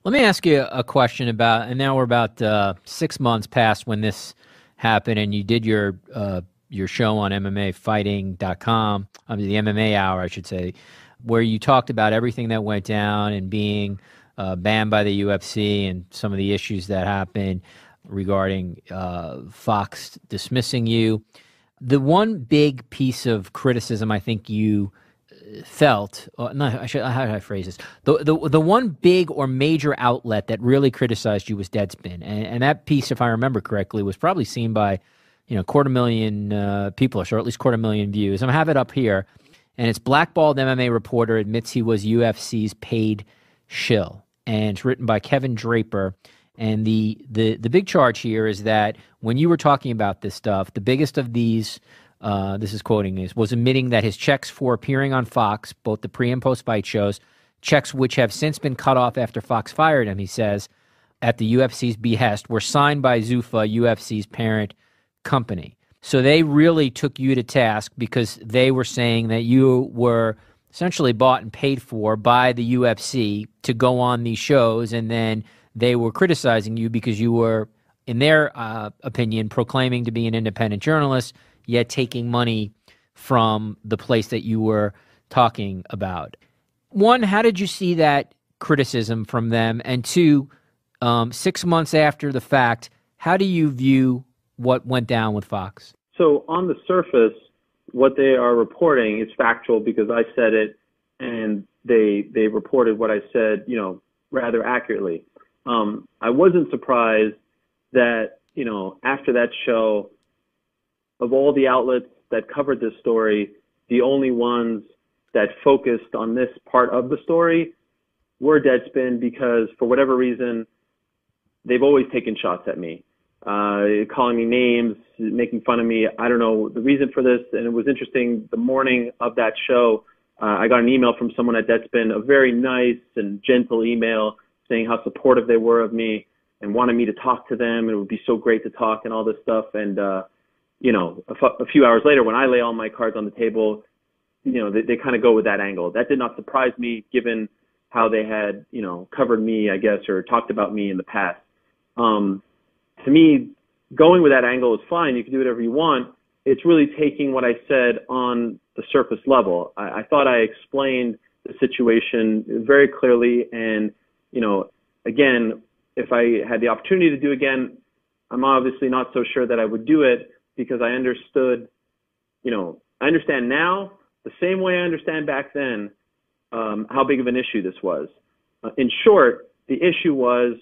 Let me ask you a question about, and now we're about 6 months past when this happened, and you did your show on MMAfighting.com, the MMA Hour, I should say, where you talked about everything that went down and being banned by the UFC and some of the issues that happened regarding Fox dismissing you. The one big piece of criticism I think you felt, no, how should I phrase this? The one big or major outlet that really criticized you was Deadspin, and that piece, if I remember correctly, was probably seen by 250,000 people, or at least 250,000 views. I'm gonna have it up here, and it's blackballed MMA reporter admits he was UFC's paid shill, and it's written by Kevin Draper. And the big charge here is that when you were talking about this stuff, the biggest of these, this is quoting this, was admitting that his checks for appearing on Fox, both the pre and post fight shows, checks which have since been cut off after Fox fired him, he says, at the UFC's behest, were signed by Zuffa, UFC's parent company. So they really took you to task because they were saying that you were essentially bought and paid for by the UFC to go on these shows, and then they were criticizing you because you were, in their opinion, proclaiming to be an independent journalist, yet taking money from the place that you were talking about. One, how did you see that criticism from them? And two, 6 months after the fact, how do you view what went down with Fox? So on the surface, what they are reporting is factual because I said it, and they reported what I said, rather accurately. I wasn't surprised that, after that show, of all the outlets that covered this story, the only ones that focused on this part of the story were Deadspin because, for whatever reason, they've always taken shots at me, calling me names, making fun of me. I don't know the reason for this, and it was interesting. The morning of that show, I got an email from someone at Deadspin, a very nice and gentle email saying how supportive they were of me and wanted me to talk to them, and it would be so great to talk and all this stuff. And, a few hours later, when I lay all my cards on the table, they kind of go with that angle. That did not surprise me given how they had, covered me, I guess, or talked about me in the past. To me, going with that angle is fine. You can do whatever you want. It's really taking what I said on the surface level. I thought I explained the situation very clearly. And, again, if I had the opportunity to do again, I'm obviously not so sure that I would do it because I understood, I understand now the same way I understand back then how big of an issue this was. In short, the issue was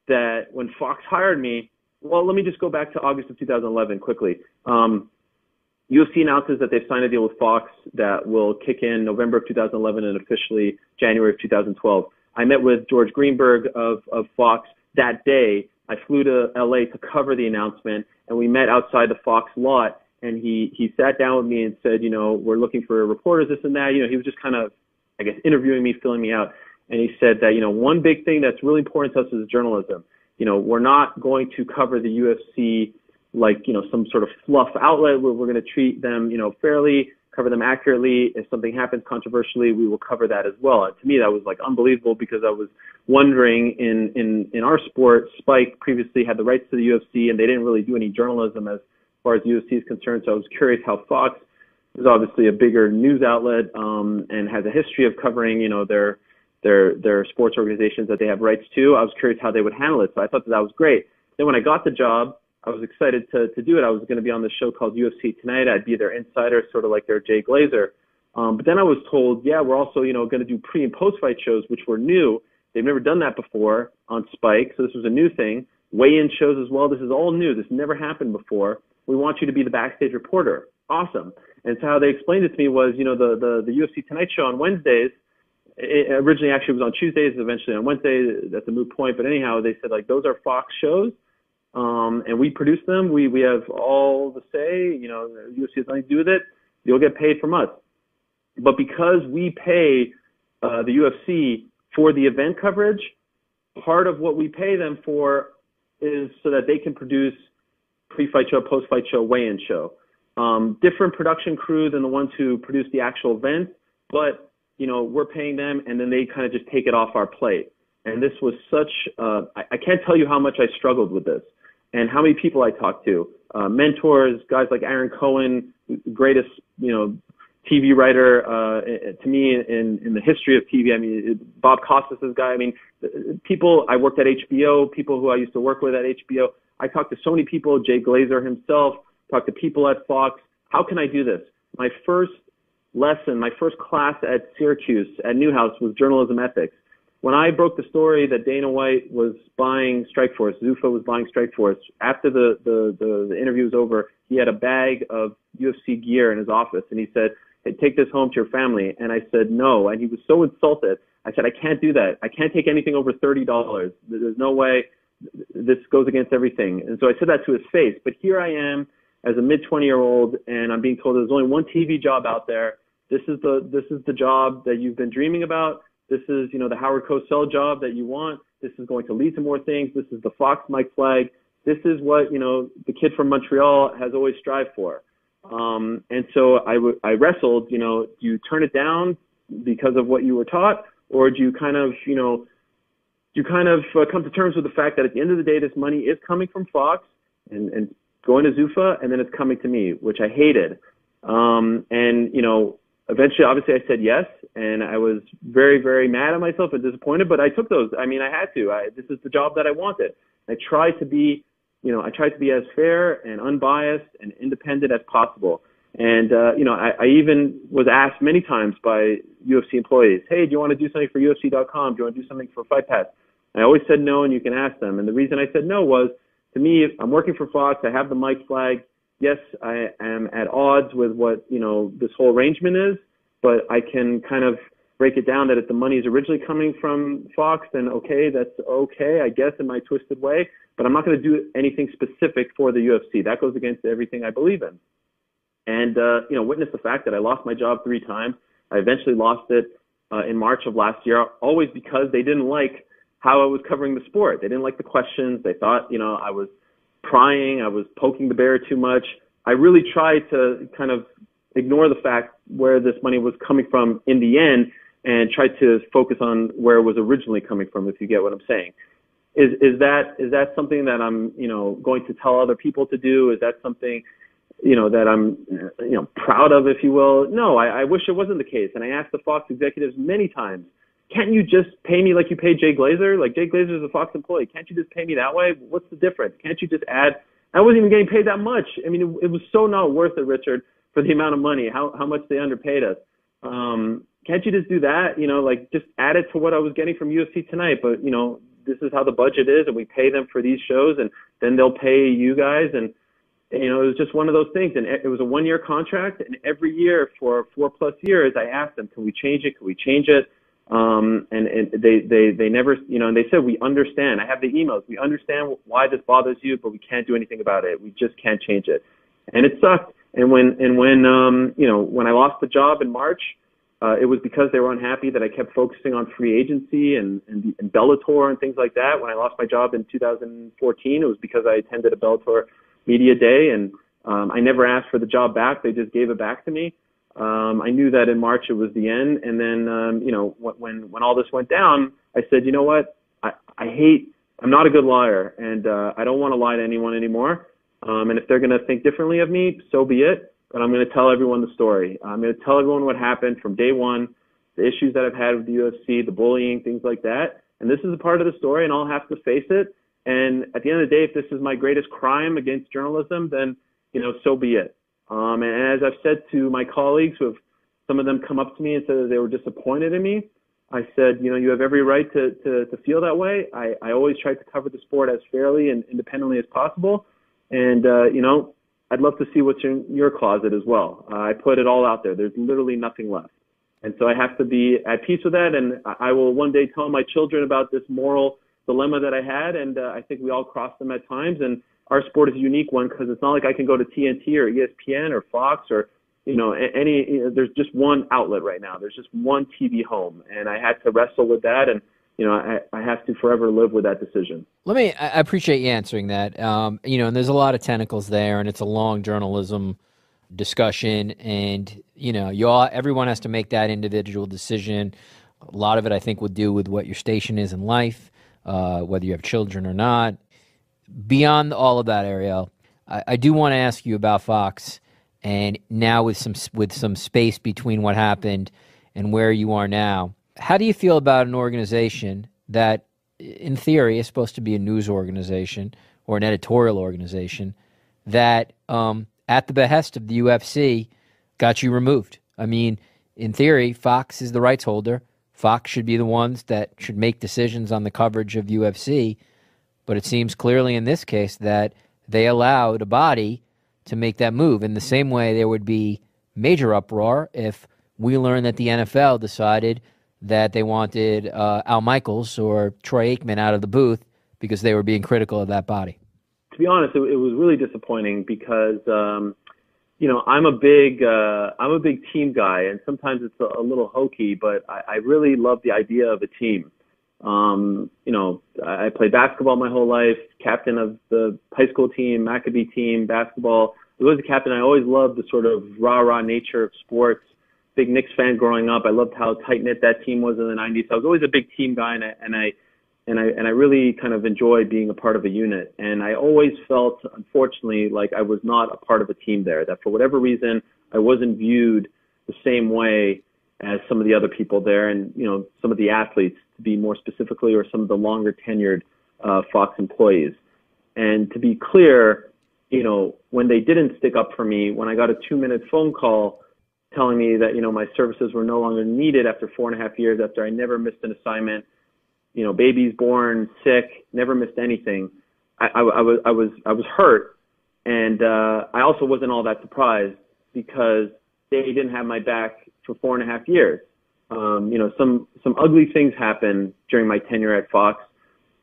that when Fox hired me, well, let me just go back to August of 2011 quickly. UFC announces that they've signed a deal with Fox that will kick in November of 2011 and officially January of 2012. I met with George Greenberg of Fox that day. I flew to LA to cover the announcement, and we met outside the Fox lot, and he sat down with me and said, we're looking for reporters, this and that. He was just kind of, I guess, interviewing me, filling me out. And he said that, one big thing that's really important to us is journalism. We're not going to cover the UFC like, some sort of fluff outlet where we're going to treat them, fairly, cover them accurately. If something happens controversially, we will cover that as well. And to me, that was like unbelievable because I was wondering in our sport, Spike previously had the rights to the UFC and they didn't really do any journalism as far as the UFC is concerned. So I was curious how Fox is obviously a bigger news outlet, and has a history of covering, their sports organizations that they have rights to. I was curious how they would handle it. So I thought that was great. Then when I got the job, I was excited to do it. I was going to be on this show called UFC Tonight. I'd be their insider, sort of like their Jay Glazer. But then I was told, yeah, we're also, going to do pre and post fight shows, which were new. They've never done that before on Spike. So this was a new thing. Weigh-in shows as well. This is all new. This never happened before. We want you to be the backstage reporter. Awesome. And so how they explained it to me was, the UFC Tonight show on Wednesdays, it originally actually was on Tuesdays, eventually on Wednesday. That's a moot point. But anyhow, they said, like, those are Fox shows. And we produce them. We have all the say, the UFC has nothing to do with it. You'll get paid from us. But because we pay the UFC for the event coverage, part of what we pay them for is so that they can produce pre-fight show, post-fight show, weigh-in show. Different production crew than the ones who produce the actual event, but, we're paying them and then they kind of just take it off our plate. And this was such, I can't tell you how much I struggled with this and how many people I talked to, mentors, guys like Aaron Cohen, greatest, TV writer, to me in the history of TV. I mean, Bob Costas' guy. I mean, people, I worked at HBO, people who I used to work with at HBO. I talked to so many people, Jay Glazer himself, talked to people at Fox. How can I do this? My first lesson, my first class at Syracuse at Newhouse was journalism ethics. When I broke the story that Dana White was buying Strikeforce, Zuffa was buying Strikeforce, after the interview was over, he had a bag of UFC gear in his office, and he said, "Hey, take this home to your family." And I said, "No." And he was so insulted. I said, "I can't do that. I can't take anything over $30. There's no way. This goes against everything." And so I said that to his face. But here I am as a mid-20-year-old, and I'm being told there's only one TV job out there. This is the job that you've been dreaming about. This is, the Howard Cosell job that you want. This is going to lead to more things. This is the Fox Mike flag. This is what, the kid from Montreal has always strived for. And so I wrestled, do you turn it down because of what you were taught, or do you kind of, come to terms with the fact that at the end of the day, this money is coming from Fox and going to Zuffa, and then it's coming to me, which I hated. Eventually, obviously, I said yes, and I was very, very mad at myself and disappointed, but I took those. I mean, I had to. This is the job that I wanted. I tried to be as fair and unbiased and independent as possible. And, I even was asked many times by UFC employees, "Hey, do you want to do something for UFC.com? Do you want to do something for Fight Pass?" I always said no, and you can ask them. And the reason I said no was, to me, I'm working for Fox. I have the Mike flag. Yes, I am at odds with what, this whole arrangement is, but I can kind of break it down that if the money is originally coming from Fox, then okay, that's okay, I guess, in my twisted way. But I'm not going to do anything specific for the UFC. That goes against everything I believe in. And, witness the fact that I lost my job 3 times. I eventually lost it in March of last year, always because they didn't like how I was covering the sport. They didn't like the questions. They thought, I was prying. I was poking the bear too much. I really tried to kind of ignore the fact where this money was coming from in the end and tried to focus on where it was originally coming from, if you get what I'm saying. Is that something that I'm, going to tell other people to do? Is that something, that I'm, proud of, if you will? No, I wish it wasn't the case. And I asked the Fox executives many times, can't you just pay me like you paid Jay Glazer? Like, Jay Glazer is a Fox employee. Can't you just pay me that way? What's the difference? Can't you just add? I wasn't even getting paid that much. I mean, it was so not worth it, Richard, for the amount of money, how much they underpaid us. Can't you just do that? Just add it to what I was getting from UFC Tonight. But, this is how the budget is, and we pay them for these shows, and then they'll pay you guys. And, it was just one of those things. And it was a 1-year contract. And every year for 4+ years, I asked them, can we change it? Can we change it? And they never, and they said, we understand. I have the emails. We understand why this bothers you, but we can't do anything about it. We just can't change it. And it sucked. And when I lost the job in March, it was because they were unhappy that I kept focusing on free agency and Bellator and things like that. When I lost my job in 2014, it was because I attended a Bellator media day, and I never asked for the job back. They just gave it back to me. I knew that in March it was the end. And then, when all this went down, I said, you know what? I'm not a good liar, and I don't want to lie to anyone anymore. And if they're going to think differently of me, so be it. But I'm going to tell everyone the story. I'm going to tell everyone what happened from day one, the issues that I've had with the UFC, the bullying, things like that. And this is a part of the story, and I'll have to face it. And at the end of the day, if this is my greatest crime against journalism, then, so be it. And as I've said to my colleagues, some of them come up to me and said that they were disappointed in me, I said, you have every right to feel that way. I always try to cover the sport as fairly and independently as possible. And, I'd love to see what's in your closet as well. I put it all out there. There's literally nothing left. And so I have to be at peace with that. And I will one day tell my children about this moral dilemma that I had. And I think we all cross them at times. And our sport is a unique one because it's not like I can go to TNT or ESPN or Fox or, there's just one outlet right now. There's just one TV home. And I had to wrestle with that. And, I have to forever live with that decision. I appreciate you answering that. And there's a lot of tentacles there, and it's a long journalism discussion, and, everyone has to make that individual decision A lot of it, I think, would do with what your station is in life, whether you have children or not. Beyond all of that, Ariel, I do want to ask you about Fox, and now with some space between what happened and where you are now. How do you feel about an organization that, in theory, is supposed to be a news organization or an editorial organization that, at the behest of the UFC, got you removed? I mean, in theory, Fox is the rights holder. Fox should be the ones that should make decisions on the coverage of UFC, but it seems clearly in this case that they allowed a body to make that move. In the same way, there would be major uproar if we learned that the NFL decided that they wanted Al Michaels or Troy Aikman out of the booth because they were being critical of that body. To be honest, it was really disappointing because I'm a big team guy, and sometimes it's a little hokey, but I really love the idea of a team. I played basketball my whole life, captain of the high school team, Maccabee team, basketball. I was a captain. I always loved the sort of rah-rah nature of sports. Big Knicks fan growing up. I loved how tight-knit that team was in the 90s. So I was always a big team guy, and I really kind of enjoyed being a part of a unit. And I always felt, unfortunately, like I was not a part of a team there, that for whatever reason, I wasn't viewed the same way as some of the other people there, and some of the athletes, to be more specifically, or some of the longer tenured Fox employees. And to be clear, when they didn't stick up for me, when I got a 2-minute phone call telling me that my services were no longer needed after 4.5 years, after I never missed an assignment, babies born, sick, never missed anything, I was hurt, and I also wasn't all that surprised because they didn't have my back for 4.5 years. Some ugly things happened during my tenure at Fox.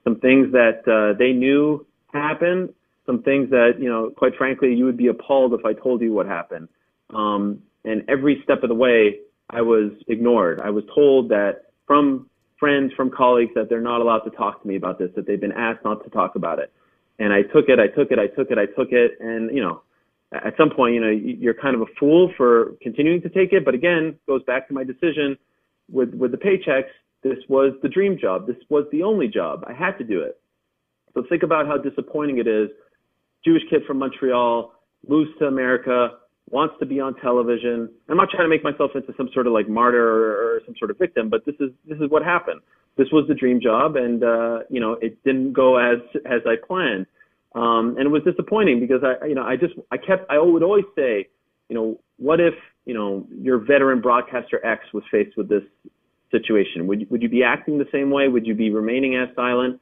Some things that they knew happened. Some things that, quite frankly, you would be appalled if I told you what happened. And every step of the way, I was ignored. I was told that from friends, from colleagues, that they're not allowed to talk to me about this, that they've been asked not to talk about it. And I took it. And, at some point, you're kind of a fool for continuing to take it. But again, goes back to my decision with the paychecks. This was the dream job. This was the only job. I had to do it. So think about how disappointing it is. Jewish kid from Montreal, moves to America, wants to be on television. I'm not trying to make myself into some sort of like martyr or some sort of victim, but this is what happened. This was the dream job, and it didn't go as I planned. And it was disappointing because I would always say, what if, your veteran broadcaster X was faced with this situation? Would you be acting the same way? Would you be remaining as silent?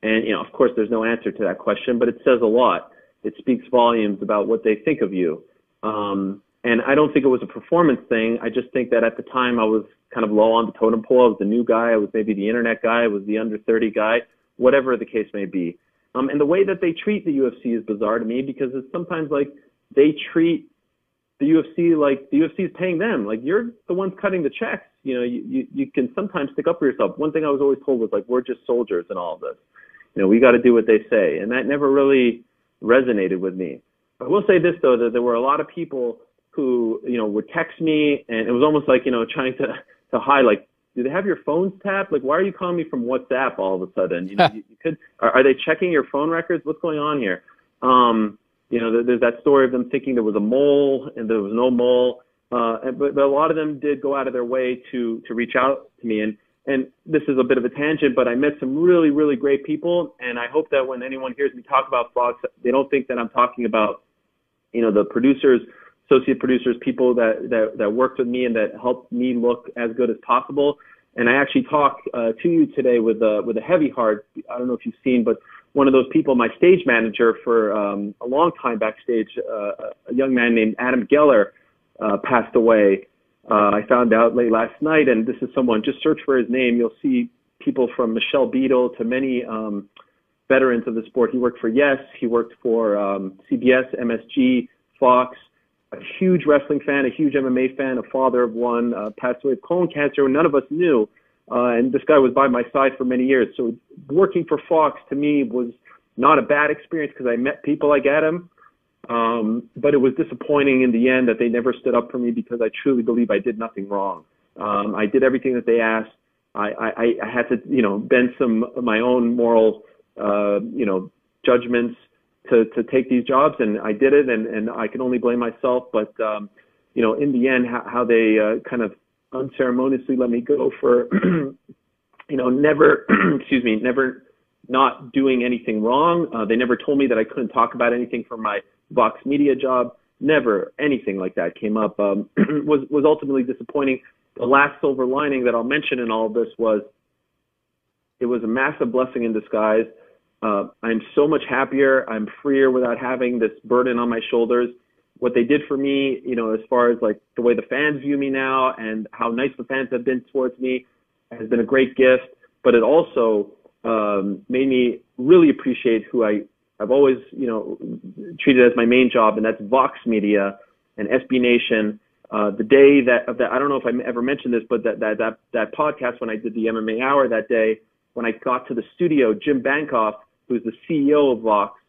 And, of course, there's no answer to that question, but it says a lot. It speaks volumes about what they think of you. And I don't think it was a performance thing. I just think that at the time I was kind of low on the totem pole. I was the new guy. I was maybe the internet guy. I was the under 30 guy, whatever the case may be. And the way that they treat the UFC is bizarre to me because it's sometimes like they treat the UFC like the UFC is paying them. Like you're the ones cutting the checks. You can sometimes stick up for yourself. One thing I was always told was like, we're just soldiers in all of this. We got to do what they say. And that never really resonated with me. I will say this, though, that there were a lot of people who, would text me, and it was almost like, trying to hide, like, do they have your phones tapped? Like, why are you calling me from WhatsApp all of a sudden? You could, are they checking your phone records? What's going on here? There's that story of them thinking there was a mole and there was no mole. But a lot of them did go out of their way to reach out to me. And this is a bit of a tangent, but I met some really, really great people. And I hope that when anyone hears me talk about Fox, they don't think that I'm talking about, the producers, associate producers, people that worked with me and that helped me look as good as possible. And I actually talk to you today with a heavy heart. I don't know if you've seen, but one of those people, my stage manager for a long time backstage, a young man named Adam Geller, passed away. I found out late last night, and this is someone, just search for his name. You'll see people from Michelle Beadle to many veterans of the sport. He worked for Yes. He worked for CBS, MSG, Fox. A huge wrestling fan, a huge MMA fan, a father of one, passed away of colon cancer, and none of us knew. And this guy was by my side for many years. So working for Fox to me was not a bad experience because I met people like Adam. But it was disappointing in the end that they never stood up for me because I truly believe I did nothing wrong. I did everything that they asked. I had to, bend some of my own moral, judgments to take these jobs, and I did it, and I can only blame myself. But, in the end, how they kind of unceremoniously let me go for, never, never not doing anything wrong. They never told me that I couldn't talk about anything from my Vox Media job. Never anything like that came up. Was ultimately disappointing. The last silver lining that I'll mention in all of this was it was a massive blessing in disguise. I'm so much happier. I'm freer without having this burden on my shoulders. What they did for me, as far as like the way the fans view me now and how nice the fans have been towards me has been a great gift. But it also made me really appreciate who I've always, treated as my main job, and that's Vox Media and SB Nation. The day that I don't know if I ever mentioned this, but that podcast when I did the MMA Hour that day, when I got to the studio, Jim Bankoff, who's the CEO of Vox,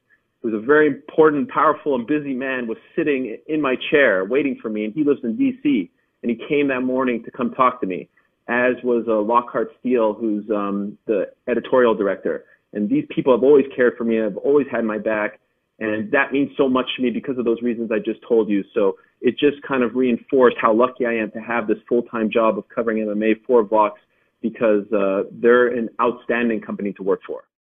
who's a very important, powerful, and busy man, was sitting in my chair waiting for me, and he lives in D.C., and he came that morning to come talk to me, as was Lockhart Steele, who's the editorial director. And these people have always cared for me, have always had my back, and that means so much to me because of those reasons I just told you. So it just kind of reinforced how lucky I am to have this full-time job of covering MMA for Vox, because they're an outstanding company to work for.